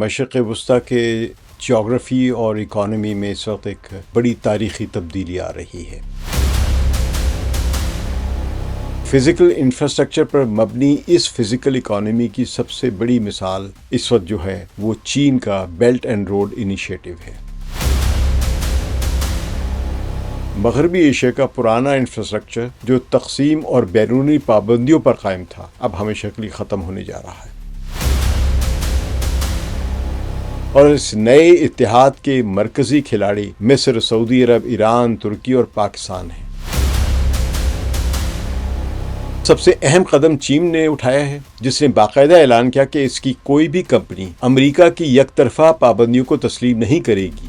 مشرق وسطیٰ کے جغرافی اور اکانومی میں اس وقت ایک بڑی تاریخی تبدیلی آ رہی ہے۔ فزیکل انفراسٹرکچر پر مبنی اس فزیکل اکانومی کی سب سے بڑی مثال اس وقت جو ہے وہ چین کا بیلٹ اینڈ روڈ انیشیٹو ہے۔ مغربی ایشیا کا پرانا انفراسٹرکچر جو تقسیم اور بیرونی پابندیوں پر قائم تھا اب ہمیشہ کے لیے ختم ہونے جا رہا ہے، اور اس نئے اتحاد کے مرکزی کھلاڑی مصر، سعودی عرب، ایران، ترکی اور پاکستان ہیں۔ سب سے اہم قدم چین نے اٹھایا ہے، جس نے باقاعدہ اعلان کیا کہ اس کی کوئی بھی کمپنی امریکہ کی یک طرفہ پابندیوں کو تسلیم نہیں کرے گی۔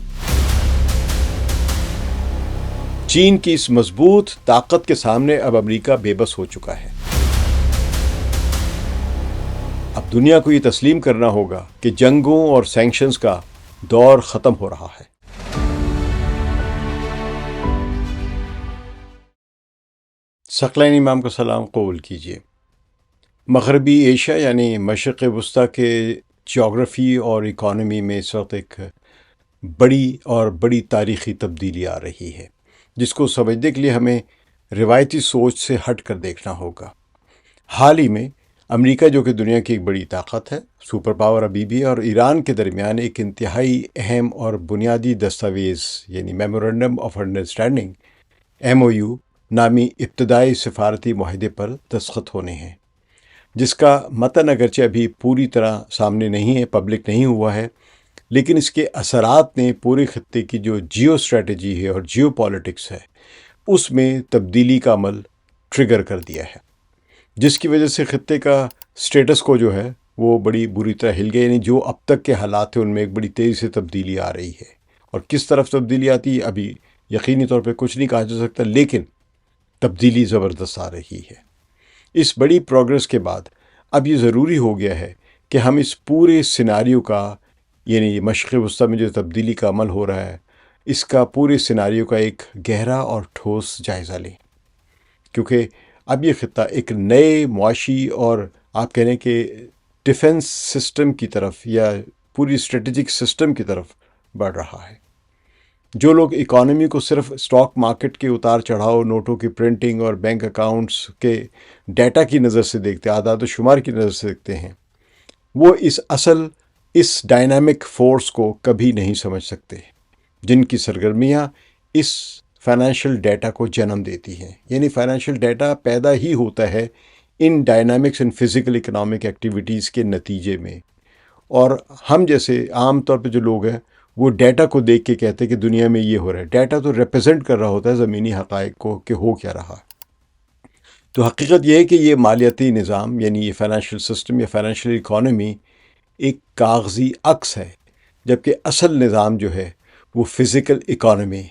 چین کی اس مضبوط طاقت کے سامنے اب امریکہ بے بس ہو چکا ہے۔ اب دنیا کو یہ تسلیم کرنا ہوگا کہ جنگوں اور سینکشنز کا دور ختم ہو رہا ہے۔ ثقلین امام کو سلام قبول کیجیے۔ مغربی ایشیا یعنی مشرق وسطیٰ کے جغرافی اور اکانومی میں اس وقت ایک بڑی تاریخی تبدیلی آ رہی ہے، جس کو سمجھنے کے لیے ہمیں روایتی سوچ سے ہٹ کر دیکھنا ہوگا۔ حال ہی میں امریکہ، جو کہ دنیا کی ایک بڑی طاقت ہے، سپر پاور ابھی بھی، اور ایران کے درمیان ایک انتہائی اہم اور بنیادی دستاویز یعنی میمورنڈم آف انڈرسٹینڈنگ MOU نامی ابتدائی سفارتی معاہدے پر دستخط ہونے ہیں، جس کا متن اگرچہ ابھی پوری طرح سامنے نہیں ہے، پبلک نہیں ہوا ہے، لیکن اس کے اثرات نے پورے خطے کی جو جیو اسٹریٹجی ہے اور جیو پالیٹکس ہے اس میں تبدیلی کا عمل ٹریگر کر دیا ہے، جس کی وجہ سے خطے کا سٹیٹس کو جو ہے وہ بڑی بری طرح ہل گیا، یعنی جو اب تک کے حالات تھے ان میں ایک بڑی تیزی سے تبدیلی آ رہی ہے، اور کس طرف تبدیلی آتی ہے ابھی یقینی طور پہ کچھ نہیں کہا جا سکتا، لیکن تبدیلی زبردست آ رہی ہے۔ اس بڑی پروگرس کے بعد اب یہ ضروری ہو گیا ہے کہ ہم اس پورے سیناریو کا، یعنی مشرق وسطیٰ میں جو تبدیلی کا عمل ہو رہا ہے، اس کا پورے سیناریو کا ایک گہرا اور ٹھوس جائزہ لیں، کیونکہ اب یہ خطہ ایک نئے معاشی اور آپ کہہ رہے ہیں کہ ڈیفنس سسٹم کی طرف یا پوری اسٹریٹجک سسٹم کی طرف بڑھ رہا ہے۔ جو لوگ اکانومی کو صرف اسٹاک مارکیٹ کے اتار چڑھاؤ، نوٹوں کی پرنٹنگ اور بینک اکاؤنٹس کے ڈیٹا کی نظر سے دیکھتے ہیں، اعداد و شمار کی نظر سے دیکھتے ہیں، وہ اس ڈائنامک فورس کو کبھی نہیں سمجھ سکتے، جن کی سرگرمیاں اس فائنینشیل ڈیٹا کو جنم دیتی ہیں۔ یعنی فائنینشیل ڈیٹا پیدا ہی ہوتا ہے ان dynamics and physical economic activities کے نتیجے میں، اور ہم جیسے عام طور پہ جو لوگ ہیں وہ ڈیٹا کو دیکھ کے کہتے ہیں کہ دنیا میں یہ ہو رہا ہے۔ ڈیٹا تو ریپرزینٹ کر رہا ہوتا ہے زمینی حقائق کو کہ ہو کیا رہا۔ تو حقیقت یہ ہے کہ یہ مالیاتی نظام یعنی یہ فائنینشیل سسٹم یا فائنینشیل اکانومی ایک کاغذی عکس ہے، جبکہ اصل نظام جو ہے وہ فزیکل اکانومی،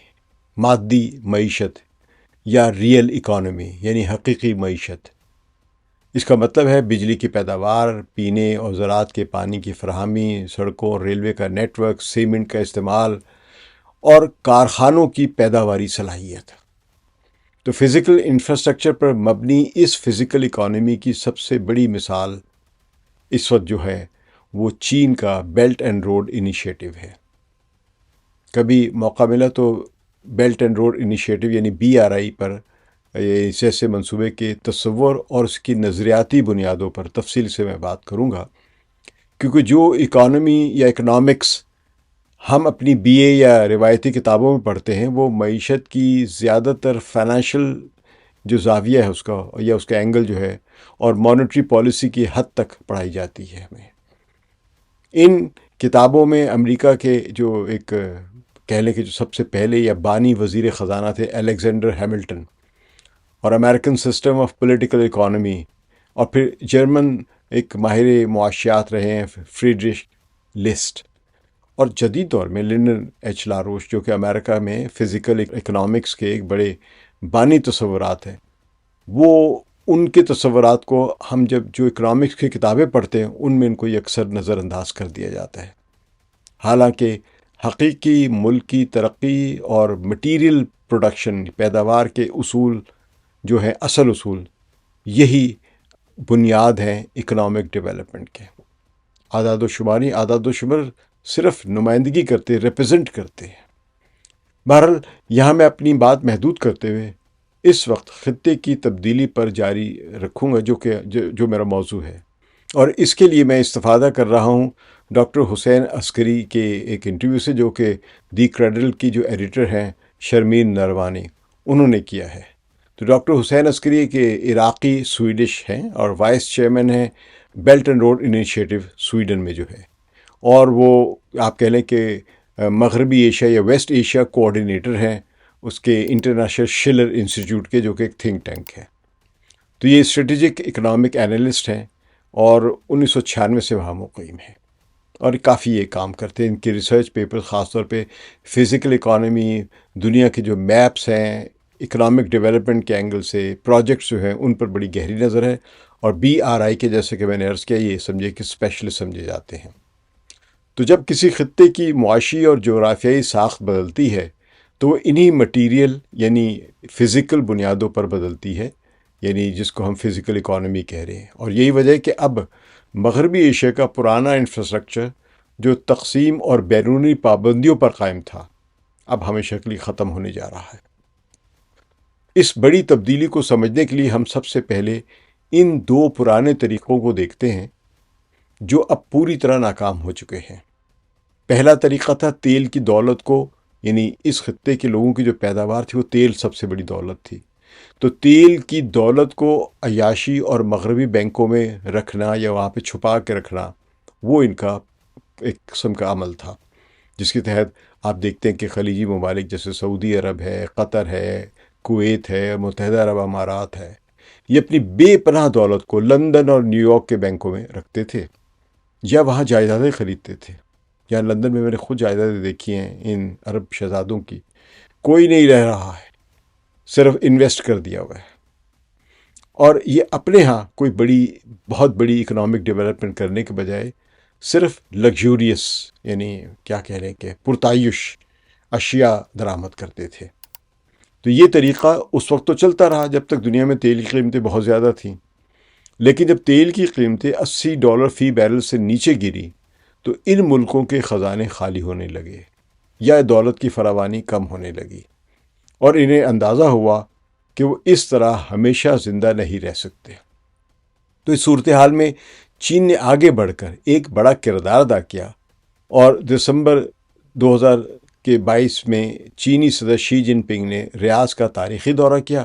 مادی معیشت یا ریئل اکانومی یعنی حقیقی معیشت۔ اس کا مطلب ہے بجلی کی پیداوار، پینے اور زراعت کے پانی کی فراہمی، سڑکوں اور ریلوے کا نیٹ ورک، سیمنٹ کا استعمال اور کارخانوں کی پیداواری صلاحیت۔ تو فزیکل انفراسٹرکچر پر مبنی اس فزیکل اکانومی کی سب سے بڑی مثال اس وقت جو ہے وہ چین کا بیلٹ اینڈ روڈ انیشیٹو ہے۔ کبھی موقع ملا تو بیلٹ اینڈ روڈ انیشیٹو یعنی BRI پر اس ایسے منصوبے کے تصور اور اس کی نظریاتی بنیادوں پر تفصیل سے میں بات کروں گا، کیونکہ جو اکانومی یا اکنامکس ہم اپنی BA یا روایتی کتابوں میں پڑھتے ہیں وہ معیشت کی زیادہ تر فائنینشیل جو زاویہ ہے اس کا یا اس کا اینگل جو ہے اور مانیٹری پالیسی کی حد تک پڑھائی جاتی ہے ہمیں۔ ان کتابوں میں امریکہ کے جو ایک کہہ لیں کہ جو سب سے پہلے یا بانی وزیر خزانہ تھے الیگزینڈر ہیملٹن، اور American system of political economy, اور پھر جرمن ایک ماہر معاشیات رہے ہیں فریڈرش لسٹ، اور جدید دور میں لنڈن ایچ لاروش جو کہ امریکہ میں فزیکل اکنامکس کے ایک بڑے بانی تصورات ہیں، وہ ان کے تصورات کو ہم جب جو اکنامکس کی کتابیں پڑھتے ہیں ان میں ان کو اکثر نظر انداز کر دیا جاتا ہے، حالانکہ حقیقی ملکی ترقی اور مٹیریل پروڈکشن پیداوار کے اصول جو ہیں اصل اصول یہی بنیاد ہیں اکنامک ڈیولپمنٹ کے۔ اعداد و شمار صرف نمائندگی کرتے، ریپرزینٹ کرتے ہیں۔ بہرحال یہاں میں اپنی بات محدود کرتے ہوئے اس وقت خطے کی تبدیلی پر جاری رکھوں گا، جو میرا موضوع ہے، اور اس کے لیے میں استفادہ کر رہا ہوں ڈاکٹر حسین عسکری کے ایک انٹرویو سے، جو کہ دی کریڈل کی جو ایڈیٹر ہیں شرمین نروانی، انہوں نے کیا ہے۔ تو ڈاکٹر حسین عسکری کے عراقی سویڈش ہیں اور وائس چیئرمین ہیں belt and road initiative Sweden میں جو ہے، اور وہ آپ کہہ لیں کہ مغربی ایشیا یا ویسٹ ایشیا کوآرڈینیٹر ہیں اس کے انٹرنیشنل شلر انسٹیٹیوٹ کے، جو کہ ایک تھنک ٹینک ہے۔ تو یہ اسٹریٹجک اکنامک اینالسٹ ہیں اور 1996 سے وہاں مقیم ہیں، اور کافی یہ کام کرتے ہیں۔ ان کے ریسرچ پیپر خاص طور پہ فزیکل اکانومی، دنیا کے جو میپس ہیں اکنامک ڈیولپمنٹ کے اینگل سے، پروجیکٹس جو ہیں ان پر بڑی گہری نظر ہے، اور BRI کے جیسے کہ میں نے عرض کیا، یہ سمجھے کہ اسپیشلسٹ سمجھے جاتے ہیں۔ تو جب کسی خطے کی معاشی اور جغرافیائی ساخت بدلتی ہے تو وہ انہی مٹیریل یعنی فزیکل بنیادوں پر بدلتی ہے، یعنی جس کو ہم فزیکل اکانومی کہہ رہے ہیں۔ اور یہی وجہ ہے کہ اب مغربی ایشیا کا پرانا انفراسٹرکچر جو تقسیم اور بیرونی پابندیوں پر قائم تھا، اب ہمیشہ کے لیے ختم ہونے جا رہا ہے۔ اس بڑی تبدیلی کو سمجھنے کے لیے ہم سب سے پہلے ان دو پرانے طریقوں کو دیکھتے ہیں جو اب پوری طرح ناکام ہو چکے ہیں۔ پہلا طریقہ تھا تیل کی دولت کو، یعنی اس خطے کے لوگوں کی جو پیداوار تھی وہ تیل سب سے بڑی دولت تھی، تو تیل کی دولت کو عیاشی اور مغربی بینکوں میں رکھنا یا وہاں پہ چھپا کے رکھنا، وہ ان کا ایک قسم کا عمل تھا، جس کے تحت آپ دیکھتے ہیں کہ خلیجی ممالک جیسے سعودی عرب ہے، قطر ہے، کویت ہے، متحدہ عرب امارات ہے، یہ اپنی بے پناہ دولت کو لندن اور نیو یارک کے بینکوں میں رکھتے تھے یا وہاں جائیدادیں خریدتے تھے۔ یہاں لندن میں نے خود جائیدادیں دیکھی ہیں ان عرب شہزادوں کی، کوئی نہیں رہ رہا ہے، صرف انویسٹ کر دیا ہوا ہے، اور یہ اپنے ہاں کوئی بہت بڑی اکنامک ڈیولپمنٹ کرنے کے بجائے صرف لگژوریس، یعنی کیا کہہ رہے ہیں کہ پرتعیش اشیاء درآمد کرتے تھے۔ تو یہ طریقہ اس وقت تو چلتا رہا جب تک دنیا میں تیل کی قیمتیں بہت زیادہ تھیں، لیکن جب تیل کی قیمتیں $80 فی بیرل سے نیچے گری تو ان ملکوں کے خزانے خالی ہونے لگے یا دولت کی فراوانی کم ہونے لگی، اور انہیں اندازہ ہوا کہ وہ اس طرح ہمیشہ زندہ نہیں رہ سکتے۔ تو اس صورتحال میں چین نے آگے بڑھ کر ایک بڑا کردار ادا کیا، اور دسمبر 2022 میں چینی صدر شی جن پنگ نے ریاض کا تاریخی دورہ کیا،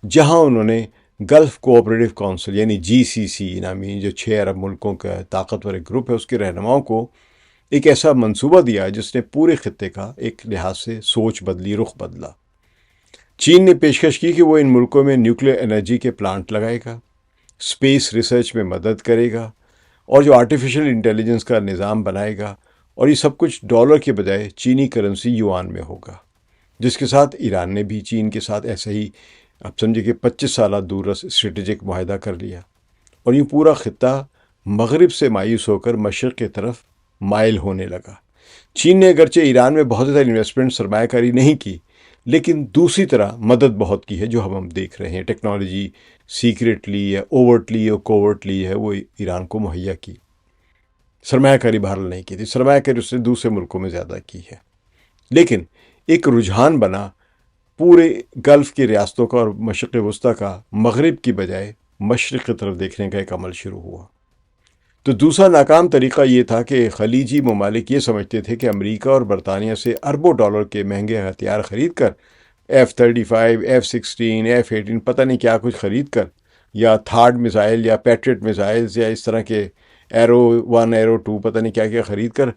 جہاں انہوں نے گلف کوآپریٹو کونسل یعنی GCC نامی جو 6 عرب ملکوں کا طاقتور ایک گروپ ہے، اس کے رہنماؤں کو ایک ایسا منصوبہ دیا جس نے پورے خطے کا ایک لحاظ سے سوچ بدلی، رخ بدلا۔ چین نے پیشکش کی کہ وہ ان ملکوں میں نیوکلیر انرجی کے پلانٹ لگائے گا، اسپیس ریسرچ میں مدد کرے گا، اور جو آرٹیفیشل انٹیلیجنس کا نظام بنائے گا، اور یہ سب کچھ ڈالر کے بجائے چینی کرنسی یوان میں ہوگا، جس کے ساتھ ایران نے بھی چین کے ساتھ ایسا ہی آپ سمجھے کہ 25 سالہ دور رس اسٹریٹجک معاہدہ کر لیا، اور یہ پورا خطہ مغرب سے مایوس ہو کر مشرق کی طرف مائل ہونے لگا۔ چین نے اگرچہ ایران میں بہت زیادہ انویسٹمنٹ سرمایہ کاری نہیں کی، لیکن دوسری طرح مدد بہت کی ہے، جو ہم دیکھ رہے ہیں، ٹیکنالوجی سیکریٹلی یا اوورٹلی یا کوورٹلی ہے وہ ایران کو مہیا کی۔ سرمایہ کاری بہرحال نہیں کی تھی، سرمایہ کاری اس نے دوسرے ملکوں میں زیادہ کی ہے، لیکن ایک رجحان بنا پورے گلف کی ریاستوں کا اور مشرق وسطیٰ کا مغرب کی بجائے مشرق کی طرف دیکھنے کا ایک عمل شروع ہوا۔ تو دوسرا ناکام طریقہ یہ تھا کہ خلیجی ممالک یہ سمجھتے تھے کہ امریکہ اور برطانیہ سے اربوں ڈالر کے مہنگے ہتھیار خرید کر F-35 F-16 F-18 پتہ نہیں کیا کچھ خرید کر، یا تھارڈ میزائل یا پیٹریٹ میزائلز یا اس طرح کے ایرو 1 ایرو 2 پتہ نہیں کیا کیا خرید کر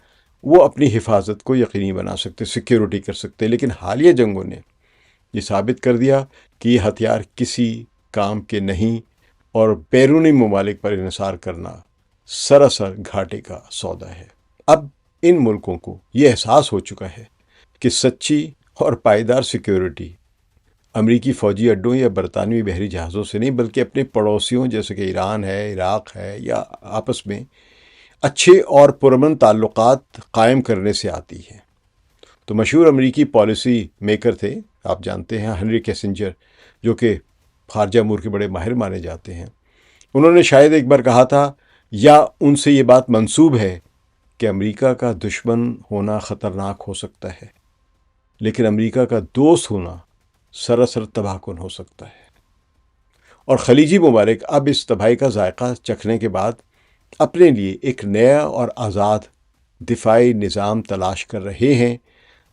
وہ اپنی حفاظت کو یقینی بنا سکتے، سیکیورٹی کر سکتے۔ لیکن حالیہ جنگوں نے یہ ثابت کر دیا کہ یہ ہتھیار کسی کام کے نہیں، اور بیرونی ممالک پر انحصار کرنا سراسر گھاٹے کا سودا ہے۔ اب ان ملکوں کو یہ احساس ہو چکا ہے کہ سچی اور پائیدار سیکیورٹی امریکی فوجی اڈوں یا برطانوی بحری جہازوں سے نہیں، بلکہ اپنے پڑوسیوں جیسے کہ ایران ہے، عراق ہے، یا آپس میں اچھے اور پرامن تعلقات قائم کرنے سے آتی ہے۔ تو مشہور امریکی پالیسی میکر تھے، آپ جانتے ہیں، ہنری کیسنجر، جو کہ خارجہ امور کے بڑے ماہر مانے جاتے ہیں۔ انہوں نے شاید ایک بار کہا تھا یا ان سے یہ بات منسوب ہے کہ امریکہ کا دشمن ہونا خطرناک ہو سکتا ہے، لیکن امریکہ کا دوست ہونا سراسر تباہ کن ہو سکتا ہے۔ اور خلیجی ممالک اب اس تباہی کا ذائقہ چکھنے کے بعد اپنے لیے ایک نیا اور آزاد دفاعی نظام تلاش کر رہے ہیں،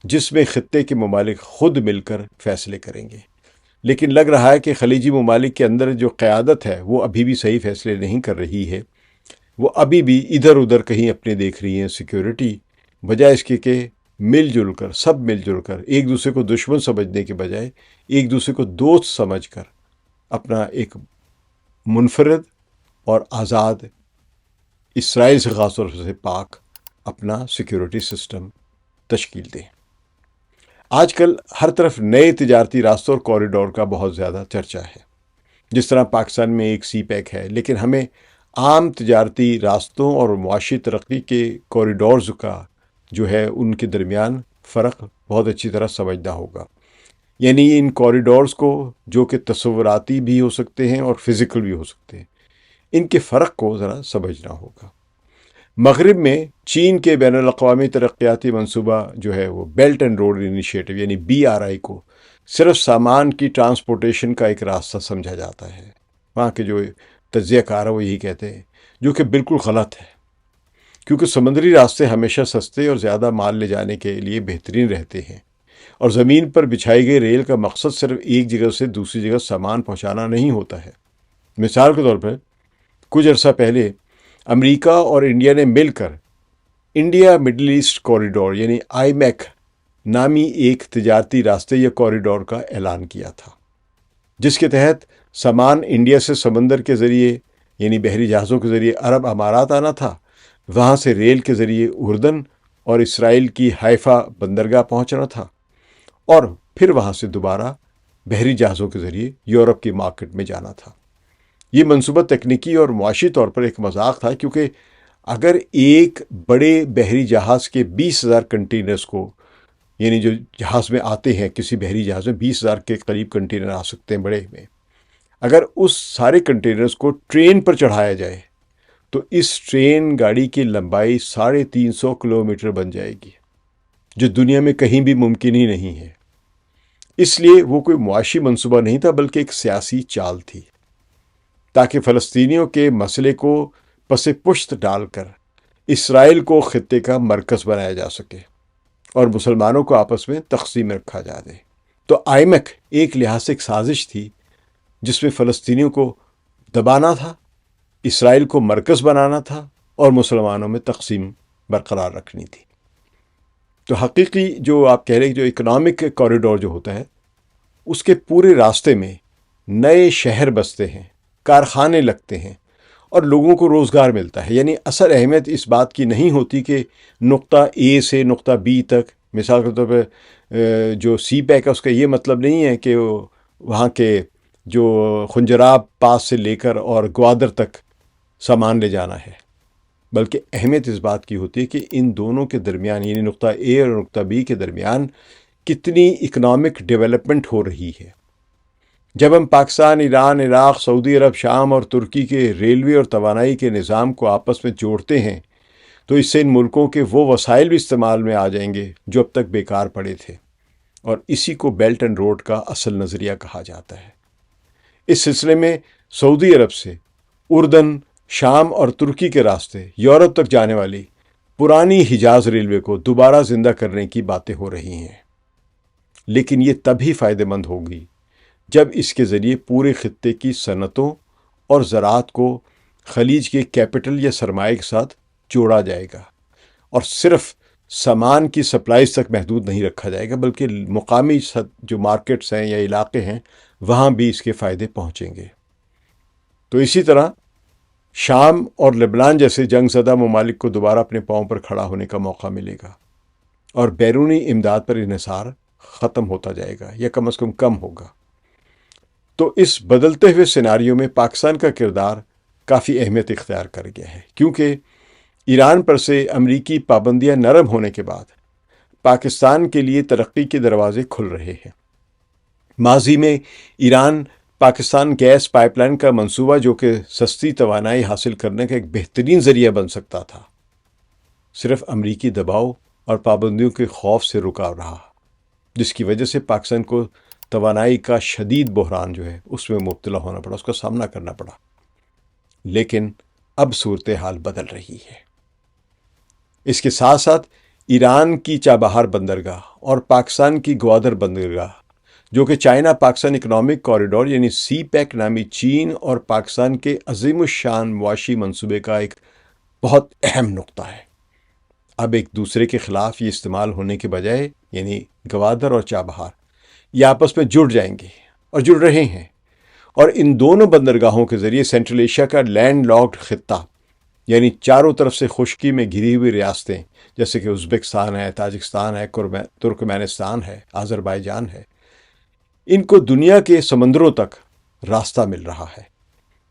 جس میں خطے کے ممالک خود مل کر فیصلے کریں گے۔ لیکن لگ رہا ہے کہ خلیجی ممالک کے اندر جو قیادت ہے وہ ابھی بھی صحیح فیصلے نہیں کر رہی ہے، وہ ابھی بھی ادھر ادھر کہیں اپنے دیکھ رہی ہیں سیکیورٹی، بجائے اس کے کہ سب مل جل کر ایک دوسرے کو دشمن سمجھنے کے بجائے ایک دوسرے کو دوست سمجھ کر اپنا ایک منفرد اور آزاد، اسرائیل سے خاص طور سے پاک اپنا سیکیورٹی سسٹم تشکیل دیں۔ آج کل ہر طرف نئے تجارتی راستوں اور کوریڈور کا بہت زیادہ چرچا ہے۔ جس طرح پاکستان میں ایک سی پیک ہے، لیکن ہمیں عام تجارتی راستوں اور معاشی ترقی کے کوریڈورز کا جو ہے ان کے درمیان فرق بہت اچھی طرح سمجھنا ہوگا۔ یعنی ان کوریڈورز کو، جو کہ تصوراتی بھی ہو سکتے ہیں اور فزیکل بھی ہو سکتے ہیں، ان کے فرق کو ذرا سمجھنا ہوگا۔ مغرب میں چین کے بین الاقوامی ترقیاتی منصوبہ جو ہے وہ بیلٹ اینڈ روڈ انیشیٹو یعنی BRI کو صرف سامان کی ٹرانسپورٹیشن کا ایک راستہ سمجھا جاتا ہے۔ وہاں کے جو تجزیہ کار ہیں وہ یہی کہتے ہیں، جو کہ بالکل غلط ہے، کیونکہ سمندری راستے ہمیشہ سستے اور زیادہ مال لے جانے کے لیے بہترین رہتے ہیں، اور زمین پر بچھائی گئی ریل کا مقصد صرف ایک جگہ سے دوسری جگہ سامان پہنچانا نہیں ہوتا ہے۔ مثال کے طور پر کچھ عرصہ پہلے امریکہ اور انڈیا نے مل کر انڈیا مڈل ایسٹ کوریڈور یعنی IMEC نامی ایک تجارتی راستے یا کوریڈور کا اعلان کیا تھا، جس کے تحت سامان انڈیا سے سمندر کے ذریعے یعنی بحری جہازوں کے ذریعے عرب امارات آنا تھا، وہاں سے ریل کے ذریعے اردن اور اسرائیل کی حیفا بندرگاہ پہنچنا تھا، اور پھر وہاں سے دوبارہ بحری جہازوں کے ذریعے یورپ کی مارکیٹ میں جانا تھا۔ یہ منصوبہ تکنیکی اور معاشی طور پر ایک مذاق تھا، کیونکہ اگر ایک بڑے بحری جہاز کے 20,000 کنٹینرز کو، یعنی جو جہاز میں آتے ہیں، کسی بحری جہاز میں 20,000 کے قریب کنٹینر آ سکتے ہیں بڑے میں، اگر اس سارے کنٹینرز کو ٹرین پر چڑھایا جائے تو اس ٹرین گاڑی کی لمبائی 350 کلومیٹر بن جائے گی، جو دنیا میں کہیں بھی ممکن ہی نہیں ہے۔ اس لیے وہ کوئی معاشی منصوبہ نہیں تھا، بلکہ ایک سیاسی چال تھی، تاکہ فلسطینیوں کے مسئلے کو پس پشت ڈال کر اسرائیل کو خطے کا مرکز بنایا جا سکے اور مسلمانوں کو آپس میں تقسیم رکھا جا دے۔ تو IMEC ایک لحاظ سے ایک سازش تھی، جس میں فلسطینیوں کو دبانا تھا، اسرائیل کو مرکز بنانا تھا اور مسلمانوں میں تقسیم برقرار رکھنی تھی۔ تو حقیقی جو آپ کہہ رہے ہیں، جو اکنامک کوریڈور جو ہوتا ہے، اس کے پورے راستے میں نئے شہر بستے ہیں، کارخانے لگتے ہیں اور لوگوں کو روزگار ملتا ہے۔ یعنی اصل اہمیت اس بات کی نہیں ہوتی کہ نقطہ A سے نقطہ B تک، مثال کے طور پہ جو سی پیک ہے اس کا یہ مطلب نہیں ہے کہ وہاں کے جو خنجراب پاس سے لے کر اور گوادر تک سامان لے جانا ہے، بلکہ اہمیت اس بات کی ہوتی ہے کہ ان دونوں کے درمیان، یعنی نقطہ A اور نقطہ B کے درمیان کتنی اکنامک ڈیولپمنٹ ہو رہی ہے۔ جب ہم پاکستان، ایران، عراق، سعودی عرب، شام اور ترکی کے ریلوے اور توانائی کے نظام کو آپس میں جوڑتے ہیں تو اس سے ان ملکوں کے وہ وسائل بھی استعمال میں آ جائیں گے جو اب تک بیکار پڑے تھے، اور اسی کو بیلٹ اینڈ روڈ کا اصل نظریہ کہا جاتا ہے۔ اس سلسلے میں سعودی عرب سے اردن، شام اور ترکی کے راستے یورپ تک جانے والی پرانی حجاز ریلوے کو دوبارہ زندہ کرنے کی باتیں ہو رہی ہیں، لیکن یہ تبھی فائدہ مند ہوگی جب اس کے ذریعے پورے خطے کی صنعتوں اور زراعت کو خلیج کے کیپٹل یا سرمایہ کے ساتھ جوڑا جائے گا، اور صرف سامان کی سپلائیز تک محدود نہیں رکھا جائے گا، بلکہ مقامی جو مارکیٹس ہیں یا علاقے ہیں وہاں بھی اس کے فائدے پہنچیں گے۔ تو اسی طرح شام اور لبنان جیسے جنگ زدہ ممالک کو دوبارہ اپنے پاؤں پر کھڑا ہونے کا موقع ملے گا، اور بیرونی امداد پر انحصار ختم ہوتا جائے گا یا کم از کم ہوگا۔ تو اس بدلتے ہوئے سیناریو میں پاکستان کا کردار کافی اہمیت اختیار کر گیا ہے، کیونکہ ایران پر سے امریکی پابندیاں نرم ہونے کے بعد پاکستان کے لیے ترقی کے دروازے کھل رہے ہیں۔ ماضی میں Iran Pakistan gas pipeline کا منصوبہ، جو کہ سستی توانائی حاصل کرنے کا ایک بہترین ذریعہ بن سکتا تھا، صرف امریکی دباؤ اور پابندیوں کے خوف سے رکا رہا، جس کی وجہ سے پاکستان کو توانائی کا شدید بحران جو ہے اس میں مبتلا ہونا پڑا، اس کا سامنا کرنا پڑا۔ لیکن اب صورتحال بدل رہی ہے۔ اس کے ساتھ ساتھ ایران کی چابہار بندرگاہ اور پاکستان کی گوادر بندرگاہ، جو کہ چائنا پاکستان اکنامک کوریڈور یعنی سی پیک نامی چین اور پاکستان کے عظیم الشان معاشی منصوبے کا ایک بہت اہم نقطہ ہے، اب ایک دوسرے کے خلاف یہ استعمال ہونے کے بجائے، یعنی گوادر اور چابہار، یہ آپس میں جڑ جائیں گے اور جڑ رہے ہیں، اور ان دونوں بندرگاہوں کے ذریعے سینٹرل ایشیا کا لینڈ لاکڈ خطہ، یعنی چاروں طرف سے خشکی میں گھری ہوئی ریاستیں جیسے کہ ازبکستان ہے، تاجکستان ہے، ترکمانستان ہے، آذربائیجان ہے، ان کو دنیا کے سمندروں تک راستہ مل رہا ہے،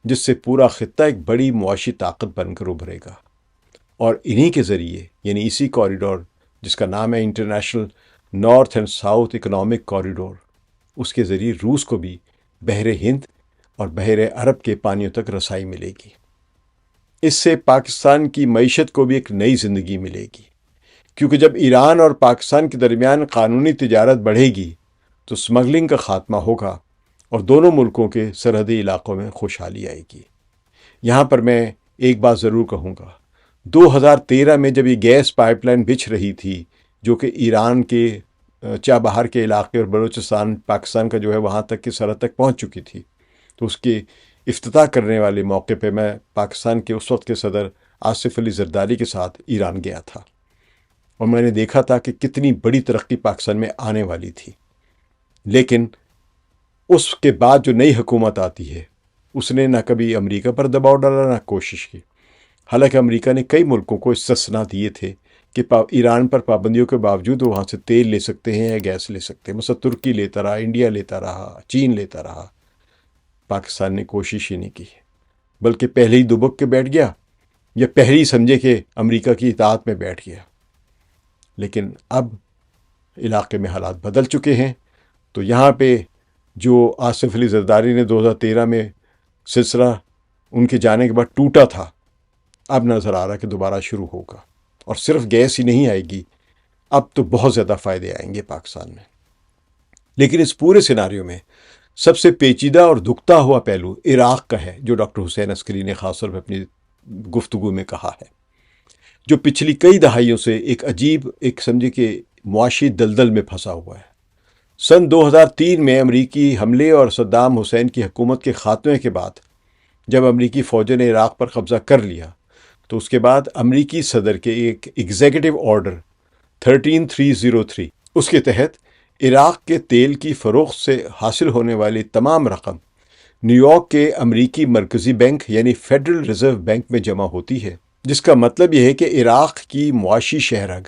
جس سے پورا خطہ ایک بڑی معاشی طاقت بن کر ابھرے گا۔ اور انہی کے ذریعے، یعنی اسی کوریڈور جس کا نام ہے international north and south economic corridor, اس کے ذریعے روس کو بھی بحر ہند اور بحر عرب کے پانیوں تک رسائی ملے گی۔ اس سے پاکستان کی معیشت کو بھی ایک نئی زندگی ملے گی، کیونکہ جب ایران اور پاکستان کے درمیان قانونی تجارت بڑھے گی تو سمگلنگ کا خاتمہ ہوگا اور دونوں ملکوں کے سرحدی علاقوں میں خوشحالی آئے گی۔ یہاں پر میں ایک بات ضرور کہوں گا، 2013 میں جب یہ گیس پائپ لائن بچھ رہی تھی، جو کہ ایران کے چابہار کے علاقے اور بلوچستان پاکستان کا جو ہے وہاں تک کی سرحد تک پہنچ چکی تھی، تو اس کے افتتاح کرنے والے موقع پہ میں پاکستان کے اس وقت کے صدر آصف علی زرداری کے ساتھ ایران گیا تھا، اور میں نے دیکھا تھا کہ کتنی بڑی ترقی پاکستان میں آنے والی تھی۔ لیکن اس کے بعد جو نئی حکومت آتی ہے، اس نے نہ کبھی امریکہ پر دباؤ ڈالا نہ کوشش کی، حالانکہ امریکہ نے کئی ملکوں کو استثنا دیے تھے کہ ایران پر پابندیوں کے باوجود وہ وہاں سے تیل لے سکتے ہیں یا گیس لے سکتے ہیں۔ مثلا ترکی لیتا رہا، انڈیا لیتا رہا، چین لیتا رہا، پاکستان نے کوشش ہی نہیں کی، بلکہ پہلے ہی دبک کے بیٹھ گیا یا پہلے ہی سمجھے کہ امریکہ کی اطاعت میں بیٹھ گیا۔ لیکن اب علاقے میں حالات بدل چکے ہیں، تو یہاں پہ جو آصف علی زرداری نے 2013 میں سلسلہ ان کے جانے کے بعد ٹوٹا تھا، اب نظر آ رہا ہے کہ دوبارہ شروع ہوگا، اور صرف گیس ہی نہیں آئے گی، اب تو بہت زیادہ فائدے آئیں گے پاکستان میں۔ لیکن اس پورے سیناریو میں سب سے پیچیدہ اور دکھتا ہوا پہلو عراق کا ہے، جو ڈاکٹر حسین عسکری نے خاص طور پر اپنی گفتگو میں کہا ہے، جو پچھلی کئی دہائیوں سے ایک عجیب، ایک سمجھے کہ معاشی دلدل میں پھنسا ہوا ہے۔ سن 2003 میں امریکی حملے اور صدام حسین کی حکومت کے خاتمے کے بعد جب امریکی فوجوں نے عراق پر قبضہ کر لیا، تو اس کے بعد امریکی صدر کے ایک ایگزیکٹو آرڈر 13303، اس کے تحت عراق کے تیل کی فروخت سے حاصل ہونے والی تمام رقم نیو یارک کے امریکی مرکزی بینک یعنی فیڈرل ریزرو بینک میں جمع ہوتی ہے، جس کا مطلب یہ ہے کہ عراق کی معاشی شہرگ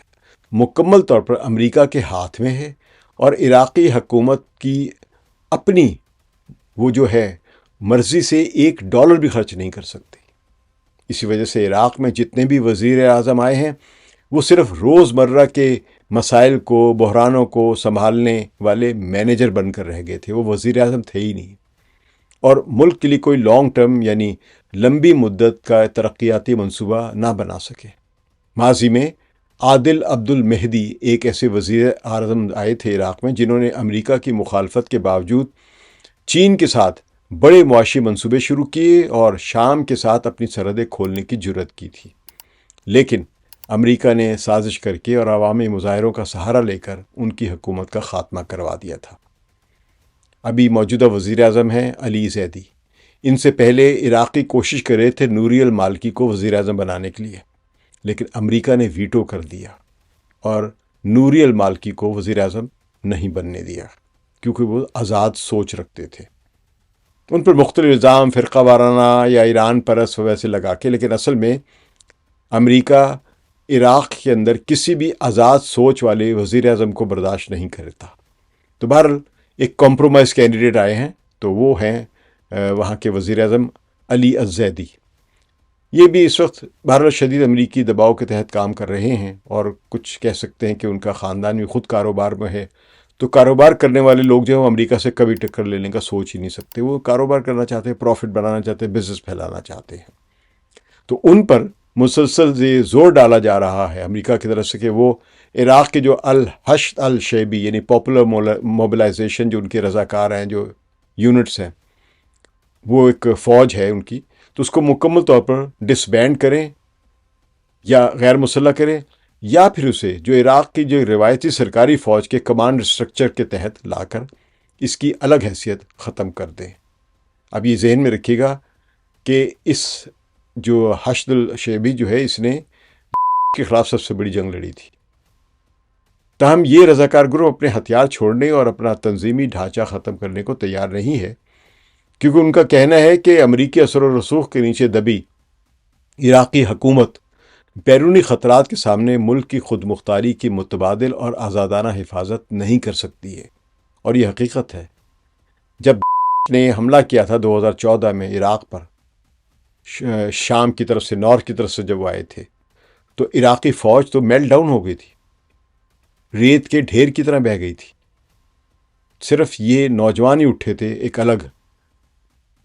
مکمل طور پر امریکہ کے ہاتھ میں ہے، اور عراقی حکومت کی اپنی وہ جو ہے مرضی سے $1 بھی خرچ نہیں کر سکتی۔ اسی وجہ سے عراق میں جتنے بھی وزیر اعظم آئے ہیں، وہ صرف روزمرہ کے مسائل کو، بحرانوں کو سنبھالنے والے مینیجر بن کر رہ گئے تھے، وہ وزیر اعظم تھے ہی نہیں، اور ملک کے لیے کوئی لانگ ٹرم یعنی لمبی مدت کا ترقیاتی منصوبہ نہ بنا سکے۔ ماضی میں عادل عبد المہدی ایک ایسے وزیر اعظم آئے تھے عراق میں، جنہوں نے امریکہ کی مخالفت کے باوجود چین کے ساتھ بڑے معاشی منصوبے شروع کیے اور شام کے ساتھ اپنی سرحدیں کھولنے کی جرت کی تھی، لیکن امریکہ نے سازش کر کے اور عوامی مظاہروں کا سہارا لے کر ان کی حکومت کا خاتمہ کروا دیا تھا۔ ابھی موجودہ وزیر اعظم ہیں علی زیدی، ان سے پہلے عراقی کوشش کر رہے تھے نوری المالکی کو وزیر اعظم بنانے کے لیے، لیکن امریکہ نے ویٹو کر دیا اور نوری المالکی کو وزیر اعظم نہیں بننے دیا، کیونکہ وہ آزاد سوچ رکھتے تھے۔ ان پر مختلف الزام فرقہ وارانہ یا ایران پرست ویسے لگا کے، لیکن اصل میں امریکہ عراق کے اندر کسی بھی آزاد سوچ والے وزیر اعظم کو برداشت نہیں کرتا۔ تو بہرحال ایک کمپرومائز کینڈیڈیٹ آئے ہیں، تو وہ ہیں وہاں کے وزیر اعظم علی الزیدی۔ یہ بھی اس وقت بہرحال شدید امریکی دباؤ کے تحت کام کر رہے ہیں، اور کچھ کہہ سکتے ہیں کہ ان کا خاندان بھی خود کاروبار میں ہے، تو کاروبار کرنے والے لوگ جو ہیں وہ امریکہ سے کبھی ٹکر لینے کا سوچ ہی نہیں سکتے. وہ کاروبار کرنا چاہتے ہیں، پروفٹ بنانا چاہتے ہیں، بزنس پھیلانا چاہتے ہیں. تو ان پر مسلسل یہ زور ڈالا جا رہا ہے امریکہ کی طرف سے کہ وہ عراق کے جو الحشد الشیبی یعنی پاپولر موبلائزیشن، جو ان کے رضاکار ہیں، جو یونٹس ہیں، وہ ایک فوج ہے ان کی، تو اس کو مکمل طور پر ڈسبینڈ کریں یا غیر مسلح کریں، یا پھر اسے جو عراق کی جو روایتی سرکاری فوج کے کمانڈ اسٹرکچر کے تحت لا کر اس کی الگ حیثیت ختم کر دیں. اب یہ ذہن میں رکھیے گا کہ اس جو حشد الشیبی جو ہے، اس نے کے خلاف سب سے بڑی جنگ لڑی تھی. تاہم یہ رضاکار گروہ اپنے ہتھیار چھوڑنے اور اپنا تنظیمی ڈھانچہ ختم کرنے کو تیار نہیں ہے، کیونکہ ان کا کہنا ہے کہ امریکی اثر و رسوخ کے نیچے دبی عراقی حکومت بیرونی خطرات کے سامنے ملک کی خود مختاری کی متبادل اور آزادانہ حفاظت نہیں کر سکتی ہے. اور یہ حقیقت ہے. جب نے حملہ کیا تھا 2014 میں عراق پر، شام کی طرف سے، نارتھ کی طرف سے جب وہ آئے تھے، تو عراقی فوج تو میل ڈاؤن ہو گئی تھی، ریت کے ڈھیر کی طرح بہہ گئی تھی. صرف یہ نوجوان ہی اٹھے تھے ایک الگ،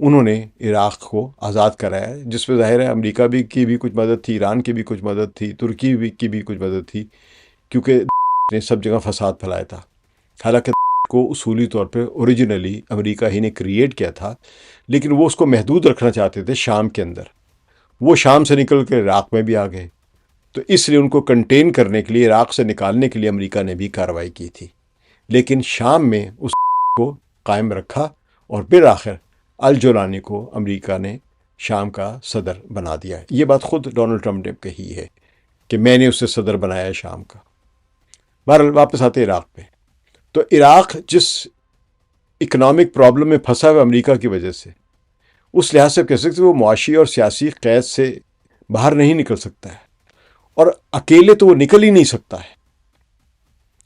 انہوں نے عراق کو آزاد کرایا، جس میں ظاہر ہے امریکہ کی بھی کچھ مدد تھی، ایران کی بھی کچھ مدد تھی، ترکی کی بھی کچھ مدد تھی، کیونکہ نے سب جگہ فساد پھیلایا تھا. حالانکہ کو اصولی طور پہ اوریجنلی امریکہ ہی نے کریٹ کیا تھا، لیکن وہ اس کو محدود رکھنا چاہتے تھے شام کے اندر. وہ شام سے نکل کے عراق میں بھی آ گئے، تو اس لیے ان کو کنٹین کرنے کے لیے، عراق سے نکالنے کے لیے امریکہ نے بھی کارروائی کی تھی. لیکن شام میں اس کو قائم رکھا، اور بالآخر الجولانی کو امریکہ نے شام کا صدر بنا دیا. یہ بات خود ڈونلڈ ٹرمپ نے کہی ہے کہ میں نے اسے صدر بنایا شام کا. بہرحال واپس آتے عراق پہ. تو عراق جس اکنامک پرابلم میں پھنسا ہوا امریکہ کی وجہ سے، اس لحاظ سے کہہ سکتے وہ معاشی اور سیاسی قید سے باہر نہیں نکل سکتا ہے، اور اکیلے تو وہ نکل ہی نہیں سکتا ہے.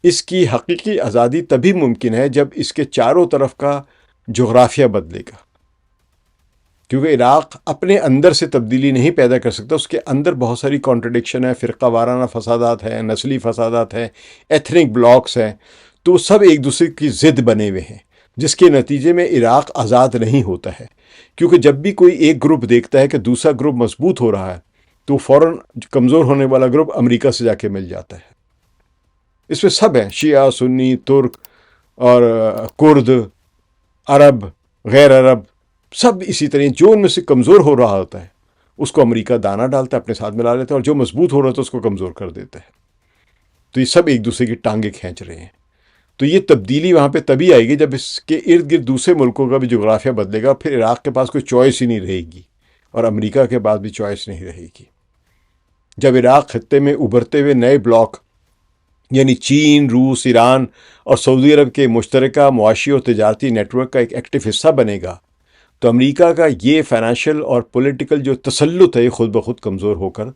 اس کی حقیقی آزادی تبھی ممکن ہے جب اس کے چاروں طرف کا جغرافیہ بدلے گا، کیونکہ عراق اپنے اندر سے تبدیلی نہیں پیدا کر سکتا. اس کے اندر بہت ساری کانٹرڈکشن ہے، فرقہ وارانہ فسادات ہیں، نسلی فسادات ہیں، ایتھنک بلاکس ہیں، تو سب ایک دوسرے کی ضد بنے ہوئے ہیں، جس کے نتیجے میں عراق آزاد نہیں ہوتا ہے. کیونکہ جب بھی کوئی ایک گروپ دیکھتا ہے کہ دوسرا گروپ مضبوط ہو رہا ہے، تو فوراً کمزور ہونے والا گروپ امریکہ سے جا کے مل جاتا ہے. اس میں سب ہیں، شیعہ، سنی، ترک اور کرد، عرب، غیر عرب، سب اسی طرح. جو ان میں سے کمزور ہو رہا ہوتا ہے اس کو امریکہ دانہ ڈالتا ہے، اپنے ساتھ ملا لیتا ہے، اور جو مضبوط ہو رہا ہوتا ہے اس کو کمزور کر دیتا ہے. تو یہ سب ایک دوسرے کی ٹانگیں کھینچ رہے ہیں. تو یہ تبدیلی وہاں پہ تبھی آئے گی جب اس کے ارد گرد دوسرے ملکوں کا بھی جغرافیہ بدلے گا. پھر عراق کے پاس کوئی چوائس ہی نہیں رہے گی، اور امریکہ کے پاس بھی چوائس نہیں رہے گی. جب عراق خطے میں ابھرتے ہوئے نئے بلاک یعنی چین، روس، ایران اور سعودی عرب کے مشترکہ معاشی اور تجارتی نیٹ ورک کا ایک ایکٹیو حصہ بنے گا، تو امریکہ کا یہ فائنینشیل اور پولیٹیکل جو تسلط ہے، یہ خود بخود کمزور ہو کر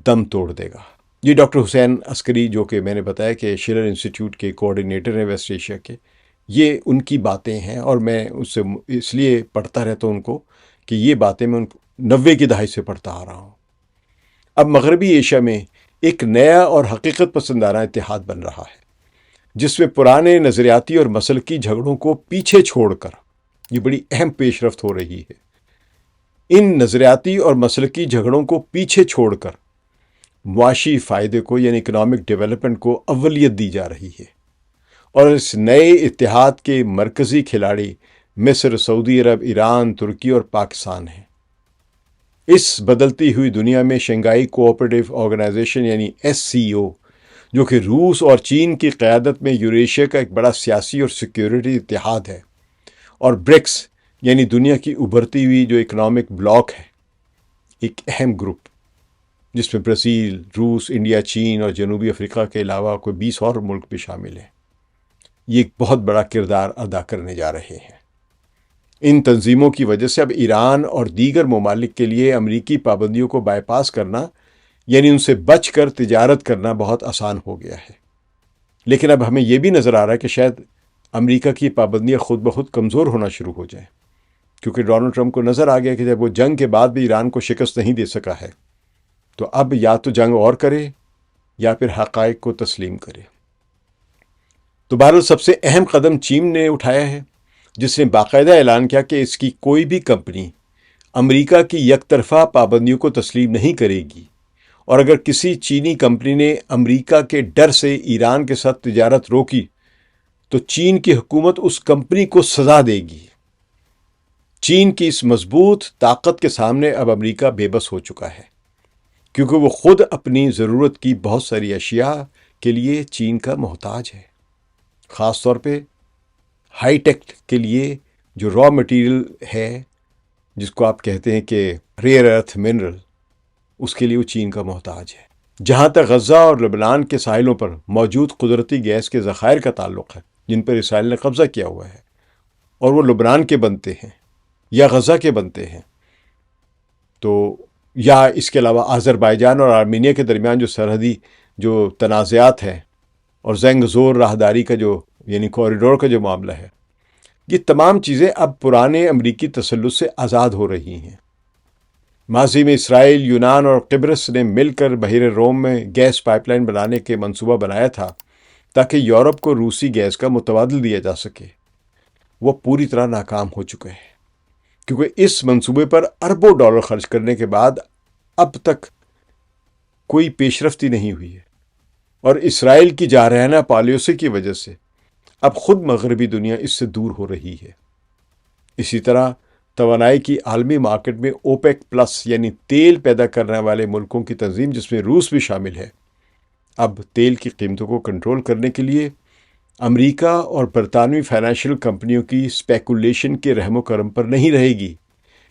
دم توڑ دے گا. یہ ڈاکٹر حسین عسکری، جو کہ میں نے بتایا کہ شلر انسٹیٹیوٹ کے کوآرڈینیٹر ہیں ویسٹ ایشیا کے، یہ ان کی باتیں ہیں، اور میں اس سے اس لیے پڑھتا رہتا ہوں ان کو کہ یہ باتیں میں ان کو 90 کی دہائی سے پڑھتا آ رہا ہوں. اب مغربی ایشیا میں ایک نیا اور حقیقت پسندانہ اتحاد بن رہا ہے، جس میں پرانے نظریاتی اور مسلکی جھگڑوں کو پیچھے چھوڑ کر، یہ بڑی اہم پیش رفت ہو رہی ہے، ان نظریاتی اور مسلکی جھگڑوں کو پیچھے چھوڑ کر معاشی فائدے کو یعنی اکنامک ڈیولپمنٹ کو اولیت دی جا رہی ہے. اور اس نئے اتحاد کے مرکزی کھلاڑی مصر، سعودی عرب، ایران، ترکی اور پاکستان ہیں. اس بدلتی ہوئی دنیا میں شنگھائی کوآپریٹو آرگنائزیشن یعنی SCO، جو کہ روس اور چین کی قیادت میں یوریشیا کا ایک بڑا سیاسی اور سیکیورٹی اتحاد ہے، اور برکس یعنی دنیا کی ابھرتی ہوئی جو اکنامک بلاک ہے، ایک اہم گروپ جس میں برازیل، روس، انڈیا، چین اور جنوبی افریقہ کے علاوہ کوئی 20 اور ملک بھی شامل ہیں، یہ ایک بہت بڑا کردار ادا کرنے جا رہے ہیں. ان تنظیموں کی وجہ سے اب ایران اور دیگر ممالک کے لیے امریکی پابندیوں کو بائی پاس کرنا یعنی ان سے بچ کر تجارت کرنا بہت آسان ہو گیا ہے. لیکن اب ہمیں یہ بھی نظر آ رہا ہے کہ شاید امریکہ کی پابندیاں خود بخود کمزور ہونا شروع ہو جائیں، کیونکہ ڈونلڈ ٹرمپ کو نظر آ گیا کہ جب وہ جنگ کے بعد بھی ایران کو شکست نہیں دے سکا ہے، تو اب یا تو جنگ اور کرے یا پھر حقائق کو تسلیم کرے. تو بہرحال سب سے اہم قدم چین نے اٹھایا ہے، جس نے باقاعدہ اعلان کیا کہ اس کی کوئی بھی کمپنی امریکہ کی یک طرفہ پابندیوں کو تسلیم نہیں کرے گی، اور اگر کسی چینی کمپنی نے امریکہ کے ڈر سے ایران کے ساتھ تجارت روکی تو چین کی حکومت اس کمپنی کو سزا دے گی۔ چین کی اس مضبوط طاقت کے سامنے اب امریکہ بے بس ہو چکا ہے، کیونکہ وہ خود اپنی ضرورت کی بہت ساری اشیاء کے لیے چین کا محتاج ہے، خاص طور پہ ہائی ٹیک کے لیے جو را مٹیریل ہے، جس کو آپ کہتے ہیں کہ ریئر ارتھ منرل، اس کے لیے وہ چین کا محتاج ہے۔ جہاں تک غزہ اور لبنان کے ساحلوں پر موجود قدرتی گیس کے ذخائر کا تعلق ہے، جن پر اسرائیل نے قبضہ کیا ہوا ہے، اور وہ لبنان کے بنتے ہیں یا غزہ کے بنتے ہیں، تو یا اس کے علاوہ آذربائیجان اور آرمینیا کے درمیان جو سرحدی جو تنازعات ہیں، اور زنگ زور راہداری کا جو یعنی کوریڈور کا جو معاملہ ہے، یہ تمام چیزیں اب پرانے امریکی تسلط سے آزاد ہو رہی ہیں۔ ماضی میں اسرائیل، یونان اور قبرص نے مل کر بحیرہ روم میں گیس پائپ لائن بنانے کے منصوبہ بنایا تھا تاکہ یورپ کو روسی گیس کا متبادل دیا جا سکے۔ وہ پوری طرح ناکام ہو چکے ہیں، کیونکہ اس منصوبے پر اربوں ڈالر خرچ کرنے کے بعد اب تک کوئی پیش رفت نہیں ہوئی ہے، اور اسرائیل کی جارحانہ پالیسی کی وجہ سے اب خود مغربی دنیا اس سے دور ہو رہی ہے۔ اسی طرح توانائی کی عالمی مارکیٹ میں اوپیک پلس یعنی تیل پیدا کرنے والے ملکوں کی تنظیم، جس میں روس بھی شامل ہے، اب تیل کی قیمتوں کو کنٹرول کرنے کے لیے امریکہ اور برطانوی فائنینشیل کمپنیوں کی اسپیکولیشن کے رحم و کرم پر نہیں رہے گی۔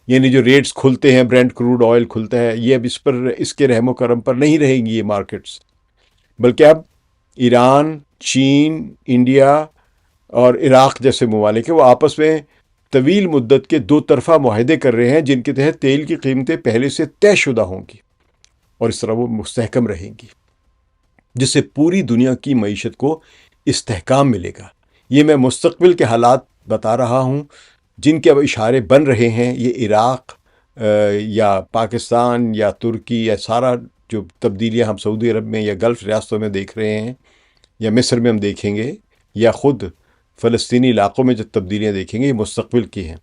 یعنی جو ریٹس کھلتے ہیں، برینٹ کروڈ آئل کھلتا ہے، یہ اب اس کے رحم و کرم پر نہیں رہیں گی یہ مارکیٹس، بلکہ اب ایران، چین، انڈیا اور عراق جیسے ممالک ہیں، وہ آپس میں طویل مدت کے دو طرفہ معاہدے کر رہے ہیں، جن کے تحت تیل کی قیمتیں پہلے سے طے شدہ ہوں گی، اور اس طرح وہ مستحکم رہیں گی، جس سے پوری دنیا کی معیشت کو استحکام ملے گا۔ یہ میں مستقبل کے حالات بتا رہا ہوں جن کے اب اشارے بن رہے ہیں۔ یہ عراق یا پاکستان یا ترکی یا سارا جو تبدیلیاں ہم سعودی عرب میں یا گلف ریاستوں میں دیکھ رہے ہیں، یا مصر میں ہم دیکھیں گے، یا خود فلسطینی علاقوں میں جو تبدیلیاں دیکھیں گے، یہ مستقبل کی ہیں،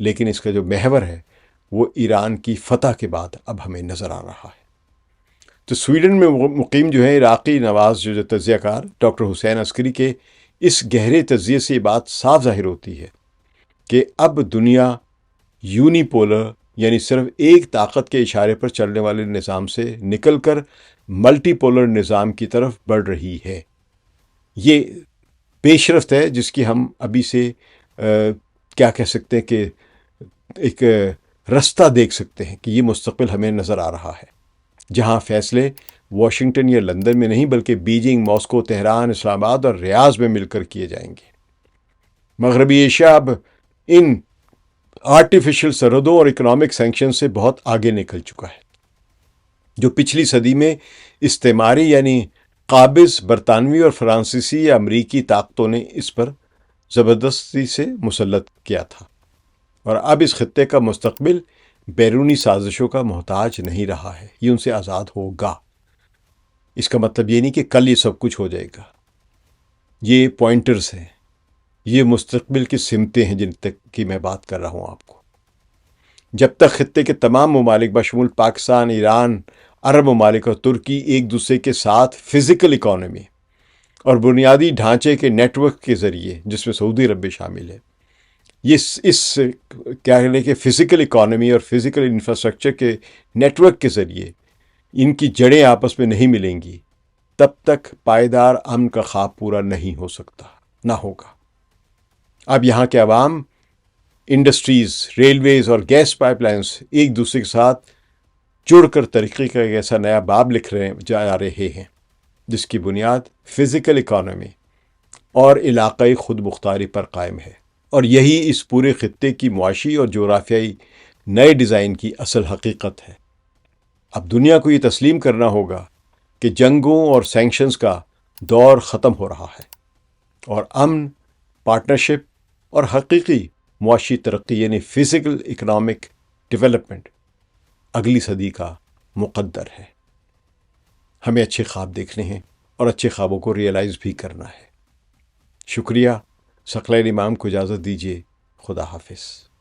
لیکن اس کا جو محور ہے وہ ایران کی فتح کے بعد اب ہمیں نظر آ رہا ہے۔ تو سویڈن میں مقیم جو ہے عراقی نواز جو تجزیہ کار ڈاکٹر حسین عسکری کے اس گہرے تجزیے سے یہ بات صاف ظاہر ہوتی ہے کہ اب دنیا یونی پولر یعنی صرف ایک طاقت کے اشارے پر چلنے والے نظام سے نکل کر ملٹی پولر نظام کی طرف بڑھ رہی ہے۔ یہ پیش رفت ہے جس کی ہم ابھی سے کیا کہہ سکتے ہیں کہ ایک رستہ دیکھ سکتے ہیں کہ یہ مستقبل ہمیں نظر آ رہا ہے، جہاں فیصلے واشنگٹن یا لندن میں نہیں بلکہ بیجنگ، ماسکو، تہران، اسلام آباد اور ریاض میں مل کر کیے جائیں گے۔ مغربی ایشیا اب ان آرٹیفیشل سرحدوں اور اکنامک سینکشن سے بہت آگے نکل چکا ہے، جو پچھلی صدی میں استعماری یعنی قابض برطانوی اور فرانسیسی یا امریکی طاقتوں نے اس پر زبردستی سے مسلط کیا تھا، اور اب اس خطے کا مستقبل بیرونی سازشوں کا محتاج نہیں رہا ہے، یہ ان سے آزاد ہوگا۔ اس کا مطلب یہ نہیں کہ کل یہ سب کچھ ہو جائے گا، یہ پوائنٹرز ہیں، یہ مستقبل کی سمتیں ہیں جن تک کی میں بات کر رہا ہوں آپ کو۔ جب تک خطے کے تمام ممالک بشمول پاکستان، ایران، عرب ممالک اور ترکی ایک دوسرے کے ساتھ فزیکل اکانومی اور بنیادی ڈھانچے کے نیٹ ورک کے ذریعے، جس میں سعودی عرب بھی شامل ہے، یہ اس کیا کہنے کہ فزیکل اکانومی اور فزیکل انفراسٹرکچر کے نیٹ ورک کے ذریعے ان کی جڑیں آپس میں نہیں ملیں گی، تب تک پائیدار امن کا خواب پورا نہیں ہو سکتا، نہ ہوگا۔ اب یہاں کے عوام، انڈسٹریز، ریلویز اور گیس پائپ لائنز ایک دوسرے کے ساتھ جڑ کر ترقی کا ایک ایسا نیا باب لکھ جا رہے ہیں جس کی بنیاد فزیکل اکانومی اور علاقائی خود مختاری پر قائم ہے، اور یہی اس پورے خطے کی معاشی اور جغرافیائی نئے ڈیزائن کی اصل حقیقت ہے۔ اب دنیا کو یہ تسلیم کرنا ہوگا کہ جنگوں اور سینکشنز کا دور ختم ہو رہا ہے، اور امن، پارٹنرشپ اور حقیقی معاشی ترقی یعنی فزیکل اکنامک ڈیولپمنٹ اگلی صدی کا مقدر ہے۔ ہمیں اچھے خواب دیکھنے ہیں اور اچھے خوابوں کو ریئلائز بھی کرنا ہے۔ شکریہ۔ ثقلین امام کو اجازت دیجیے۔ خدا حافظ۔